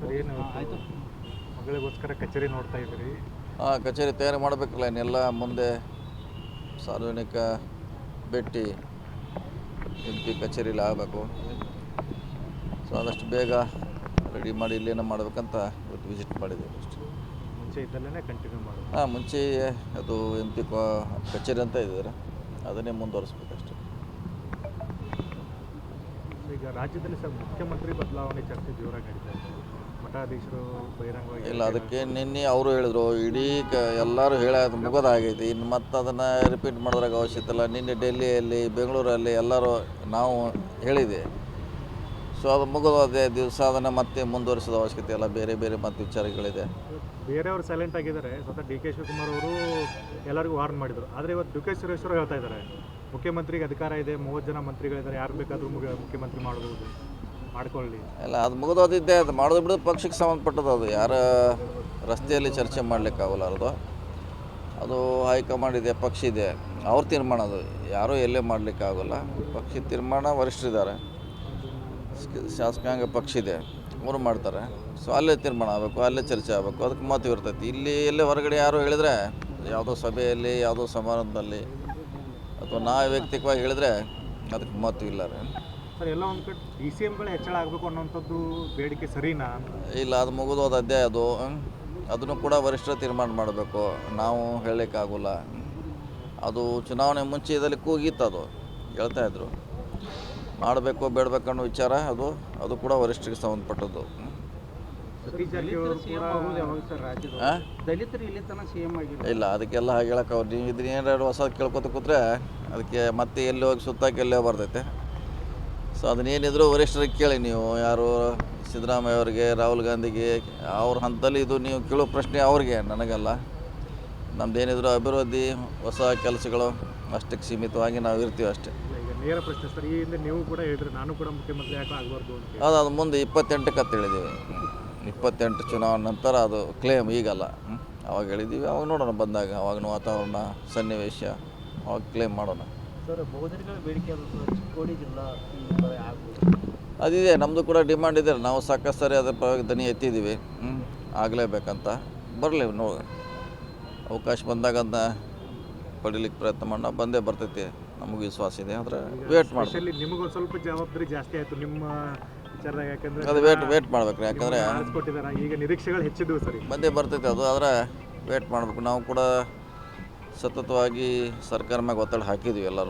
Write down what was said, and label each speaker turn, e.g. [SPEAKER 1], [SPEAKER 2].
[SPEAKER 1] Sir ಏನು ಆಯಿತು ಮಗಳಿಗೋಸ್ಕರ ಕಚೇರಿ ನೋಡ್ತಾ ಇದ್ದೀರಿ.
[SPEAKER 2] ಕಚೇರಿ ತಯಾರಿ ಮಾಡಬೇಕಲ್ಲ, ಇನ್ನೆಲ್ಲ ಮುಂದೆ ಸಾರ್ವಜನಿಕ ಭೇಟಿ MP ಕಚೇರಿಲಿ ಆಗಬೇಕು. ಸೊ ಆದಷ್ಟು ಬೇಗ ರೆಡಿ ಮಾಡಿ ಇಲ್ಲೇನೋ ಮಾಡಬೇಕಂತ ಇವತ್ತು ವಿಸಿಟ್ ಮಾಡಿದ್ದೀವಿ ಅಷ್ಟೇ.
[SPEAKER 1] ಮುಂಚೆ ಇದ್ದಲ್ಲೇ ಕಂಟಿನ್ಯೂ ಮಾಡೋದು?
[SPEAKER 2] ಮುಂಚೆ ಅದು MP ಕಚೇರಿ ಅಂತ ಇದ್ದಾರೆ, ಅದನ್ನೇ ಮುಂದುವರಿಸ್ಬೇಕಷ್ಟೆ.
[SPEAKER 1] ಈಗ ರಾಜ್ಯದಲ್ಲಿ ಸರ್ ಮುಖ್ಯಮಂತ್ರಿ ಬದಲಾವಣೆ ಚರ್ಚೆ ಜೋರಾಗಿ ನಡೀತಾ ಇದೆ. ಮಠಾಧೀಶರು ಬಹಿರಂಗವಾಗಿ
[SPEAKER 2] ಇಲ್ಲ, ಅದಕ್ಕೆ ನಿನ್ನೆ ಅವರು ಹೇಳಿದರು, ಇಡೀ ಎಲ್ಲರೂ ಹೇಳೋದು ಮುಗೋದಾಗೈತಿ, ಇನ್ನು ಮತ್ತೆ ಅದನ್ನು ರಿಪೀಟ್ ಮಾಡೋದ್ರಾಗ ಅವಶ್ಯಕತೆ ಇಲ್ಲ. ನಿನ್ನೆ ಡೆಲ್ಲಿಯಲ್ಲಿ, ಬೆಂಗಳೂರಲ್ಲಿ ಎಲ್ಲರೂ ನಾವು ಹೇಳಿದೆ. ಸೊ ಅದು ಮುಗಿದೋದೇ ದಿವಸ ಅದನ್ನು ಮತ್ತೆ ಮುಂದುವರಿಸೋದ ಅವಶ್ಯಕತೆ ಇಲ್ಲ. ಬೇರೆ ಬೇರೆ ಮತ್ತೆ ವಿಚಾರಗಳಿದೆ.
[SPEAKER 1] ಬೇರೆಯವರು ಸೈಲೆಂಟ್ ಆಗಿದ್ದಾರೆ. ಸ್ವತಃ DK ಶಿವಕುಮಾರ್ ಅವರು ಎಲ್ಲರಿಗೂ ವಾರ್ನ್ ಮಾಡಿದರು. ಆದರೆ ಇವತ್ತು DK ಸುರೇಶ್ವರು ಹೇಳ್ತಾ ಇದ್ದಾರೆ, ಮುಖ್ಯಮಂತ್ರಿಗೆ ಅಧಿಕಾರ ಇದೆ, 30 ಜನ ಮಂತ್ರಿಗಳಿದ್ದಾರೆ, ಯಾರು ಬೇಕಾದರೂ ಮುಖ್ಯಮಂತ್ರಿ ಮಾಡ್ಬೋದು, ಮಾಡ್ಕೊಳ್ಳಿ.
[SPEAKER 2] ಇಲ್ಲ, ಅದು ಮುಗಿದೋದಿದ್ದೆ, ಅದು ಮಾಡೋದು ಬಿಡೋದು ಪಕ್ಷಕ್ಕೆ ಸಂಬಂಧಪಟ್ಟದ್ದು. ಅದು ಯಾರ ರಸ್ತೆಯಲ್ಲಿ ಚರ್ಚೆ ಮಾಡಲಿಕ್ಕಾಗಲಾರದು. ಅದು ಹೈಕಮಾಂಡ್ ಇದೆ, ಪಕ್ಷ ಇದೆ, ಅವ್ರ ತೀರ್ಮಾನ. ಅದು ಯಾರೂ ಎಲ್ಲೇ ಮಾಡಲಿಕ್ಕಾಗಲ್ಲ. ಪಕ್ಷದ ತೀರ್ಮಾನ ವರಿಷ್ಠರಿದ್ದಾರೆ, ಶಾಸಕಾಂಗ ಪಕ್ಷ ಇದೆ, ಅವರು ಮಾಡ್ತಾರೆ. ಸೊ ಅಲ್ಲೇ ತೀರ್ಮಾನ ಆಗಬೇಕು, ಅಲ್ಲೇ ಚರ್ಚೆ ಆಗಬೇಕು, ಅದಕ್ಕೆ ಮಹತ್ವ ಇರ್ತೈತಿ. ಇಲ್ಲಿ ಎಲ್ಲೇ ಹೊರಗಡೆ ಯಾರು ಹೇಳಿದರೆ, ಯಾವುದೋ ಸಭೆಯಲ್ಲಿ, ಯಾವುದೋ ಸಮಾರಂಭದಲ್ಲಿ ಅಥವಾ ನಾವು ವೈಯಕ್ತಿಕವಾಗಿ ಹೇಳಿದರೆ ಅದಕ್ಕೆ ಮಹತ್ವ ಇಲ್ಲ ರೀ.
[SPEAKER 1] ಸರ್, ಎಲ್ಲ ಒಂದು ಕಡೆ DCMಗಳು ಹೆಚ್ಚಳ ಆಗಬೇಕು ಅನ್ನೋಂಥದ್ದು ಬೇಡಿಕೆ ಸರಿನಾ?
[SPEAKER 2] ಇಲ್ಲ, ಅದು ಮುಗಿದೋದ ಅಧ್ಯಾಯ ಅದು. ಅದನ್ನು ಕೂಡ ವರಿಷ್ಠರು ತೀರ್ಮಾನ ಮಾಡಬೇಕು, ನಾವು ಹೇಳಲಿಕ್ಕಾಗೋಲ್ಲ. ಅದು ಚುನಾವಣೆ ಮುಂಚೆದಲ್ಲಿ ಕೂಗಿತ್ತು, ಅದು ಹೇಳ್ತಾಯಿದ್ರು. ಮಾಡಬೇಕು ಬೇಡಬೇಕು ಅನ್ನೋ ವಿಚಾರ ಅದು ಕೂಡ ವರಿಷ್ಠರಿಗೆ ಸಂಬಂಧಪಟ್ಟದ್ದು. ಇಲ್ಲ, ಅದಕ್ಕೆಲ್ಲ ಹಾಗೆ ಹೇಳಕ್ಕೆ ಅವ್ರು ನೀವು ಇದನ್ನ ಏನಾರು ಹೊಸ ಕೇಳ್ಕೊತ ಕೂತ್ರೆ ಅದಕ್ಕೆ ಮತ್ತೆ ಎಲ್ಲಿ ಹೋಗಿ ಸುತ್ತಾಕೆ ಎಲ್ಲೇ ಬರ್ತೈತೆ. ಸೊ ಅದನ್ನೇನಿದ್ರು ವರಿಷ್ಠರಿಗೆ ಕೇಳಿ ನೀವು. ಯಾರು ಸಿದ್ದರಾಮಯ್ಯ ಅವ್ರಿಗೆ, ರಾಹುಲ್ ಗಾಂಧಿಗೆ, ಅವ್ರ ಹಂತದಲ್ಲಿ ಇದು ನೀವು ಕೇಳೋ ಪ್ರಶ್ನೆ ಅವ್ರಿಗೆ, ನನಗಲ್ಲ. ನಮ್ಮದೇನಿದ್ರು ಅಭಿವೃದ್ಧಿ, ಹೊಸ ಕೆಲಸಗಳು ಅಷ್ಟಕ್ಕೆ ಸೀಮಿತವಾಗಿ ನಾವು ಇರ್ತೀವಿ ಅಷ್ಟೇ.
[SPEAKER 1] ಈಗ ನೇರ ಪ್ರಶ್ನೆ ಸರ್, ಈ ಹಿಂದೆ ನೀವು ಕೂಡ ಹೇಳಿದ್ರೆ ನಾನು ಕೂಡ ಮುಖ್ಯಮಂತ್ರಿ ಯಾಕೆ ಆಗಬಾರ್ದು ಅಂತ.
[SPEAKER 2] ಅದು ಮುಂದೆ 28ಕ್ಕೆ ಅಂತ ಹೇಳಿದ್ದೀವಿ. 28 ಚುನಾವಣೆ ನಂತರ ಅದು ಕ್ಲೇಮ್, ಈಗಲ್ಲ. ಅವಾಗ ಹೇಳಿದ್ದೀವಿ, ಅವಾಗ ನೋಡೋಣ ಬಂದಾಗ, ಅವಾಗಿನ ವಾತಾವರಣ, ಸನ್ನಿವೇಶ, ಅವಾಗ ಕ್ಲೇಮ್ ಮಾಡೋಣ.
[SPEAKER 1] ಸರ್, ಬಹುಜನಗಳ ಬೇಡಿಕೆ ಚಿಕ್ಕೋಡಿ ಜಿಲ್ಲಾ
[SPEAKER 2] ಅದಿದೆ, ನಮ್ಮದು ಕೂಡ ಡಿಮಾಂಡ್ ಇದೆ. ನಾವು ಸಾಕಷ್ಟು ಸರಿ ಅದರ ಪರವಾಗಿ ದನಿ ಎತ್ತಿದ್ದೀವಿ. ಆಗಲೇಬೇಕಂತ. ಬರಲಿ, ಅವಕಾಶ ಬಂದಾಗ ಅದನ್ನ ಪಡೀಲಿಕ್ಕೆ ಪ್ರಯತ್ನ ಮಾಡೋಣ. ಬಂದೇ ಬರ್ತೈತಿ, ನಮಗೂ ವಿಶ್ವಾಸ ಇದೆ. ಆದರೆ ವೇಟ್ ಮಾಡಿ.
[SPEAKER 1] ನಿಮಗೊಂದು ಸ್ವಲ್ಪ ಜವಾಬ್ದಾರಿ ಜಾಸ್ತಿ ಆಯಿತು ನಿಮ್ಮ ವಿಚಾರದಾಗ, ಯಾಕಂದರೆ
[SPEAKER 2] ಅದು ವೇಟ್ ಮಾಡ್ಬೇಕು. ಯಾಕಂದರೆ
[SPEAKER 1] ಕೊಟ್ಟಿದ್ದಾರೆ, ಈಗ ನಿರೀಕ್ಷೆಗಳು ಹೆಚ್ಚಿದ್ವು ಸರಿ,
[SPEAKER 2] ಬಂದೇ ಬರ್ತೈತೆ ಅದು. ಆದರೆ ವೇಟ್ ಮಾಡಬೇಕು. ನಾವು ಕೂಡ ಸತತವಾಗಿ ಸರ್ಕಾರ ಮ್ಯಾಗ ಒತ್ತಡ ಹಾಕಿದ್ವಿ ಎಲ್ಲರೂ.